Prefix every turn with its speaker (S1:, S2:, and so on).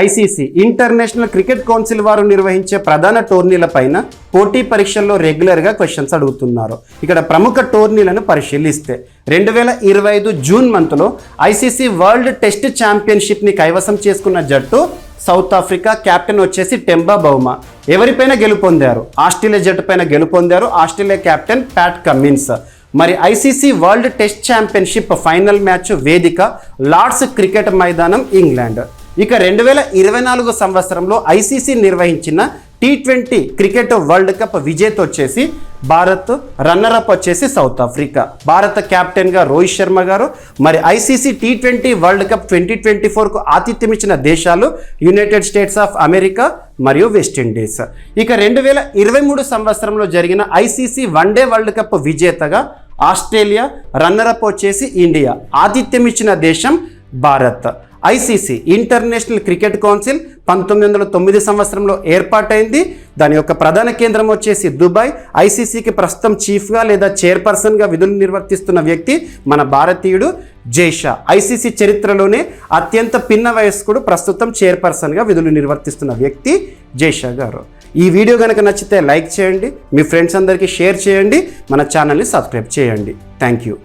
S1: ICC international cricket council వారు నిర్వహించే ప్రధాన టోర్నీలపైన పోటీ పరీక్షల్లో రెగ్యులర్గా క్వశ్చన్స్ అడుగుతున్నారు. ఇక్కడ ప్రముఖ టోర్నీలను పరిశీలిస్తే 2025 జూన్ మంత్లో ఐసీసీ వరల్డ్ టెస్ట్ ఛాంపియన్షిప్ని కైవసం చేసుకున్న జట్టు సౌత్ ఆఫ్రికా. కెప్టెన్ వచ్చేసి టెంబా బౌమా. ఎవరిపైన గెలుపొందారు? ఆస్ట్రేలియా జట్టు పైన గెలుపొందారు. Australia captain Pat Cummins. మరి ICC world test championship final match వేదిక లార్డ్స్ క్రికెట్ మైదానం, ఇంగ్లాండ్. ఇక 2024 సంవత్సరంలో ఐసీసీ నిర్వహించిన T20 క్రికెట్ వరల్డ్ కప్ విజేత వచ్చేసి భారత్, రన్నరప్ వచ్చేసి సౌత్ ఆఫ్రికా. భారత కెప్టెన్గా రోహిత్ శర్మ గారు. మరి ఐసీసీ T20 వరల్డ్ కప్ 2024కు ఆతిథ్యం ఇచ్చిన దేశాలు యునైటెడ్ స్టేట్స్ ఆఫ్ అమెరికా మరియు వెస్టిండీస్. ఇక 2023 సంవత్సరంలో జరిగిన ఐసీసీ వన్డే వరల్డ్ కప్ విజేతగా ఆస్ట్రేలియా, రన్నరప్ వచ్చేసి ఇండియా. ఆతిథ్యం ఇచ్చిన దేశం Bharat. ICC international cricket council 1909 సంవత్సరంలో ఏర్పాటైంది. దాని యొక్క ప్రధాన కేంద్రం వచ్చేసి దుబాయ్. ఐసీసీకి ప్రస్తుతం చీఫ్గా లేదా చైర్పర్సన్గా విధులు నిర్వర్తిస్తున్న వ్యక్తి మన భారతీయుడు జైషా. ఐసీసీ చరిత్రలోనే అత్యంత పిన్న వయస్కుడు ప్రస్తుతం చైర్పర్సన్గా విధులు నిర్వర్తిస్తున్న వ్యక్తి జైషా గారు. ఈ వీడియో కనుక నచ్చితే లైక్ చేయండి, మీ ఫ్రెండ్స్ అందరికీ షేర్ చేయండి, మన ఛానల్ని సబ్స్క్రైబ్ చేయండి. Thank you.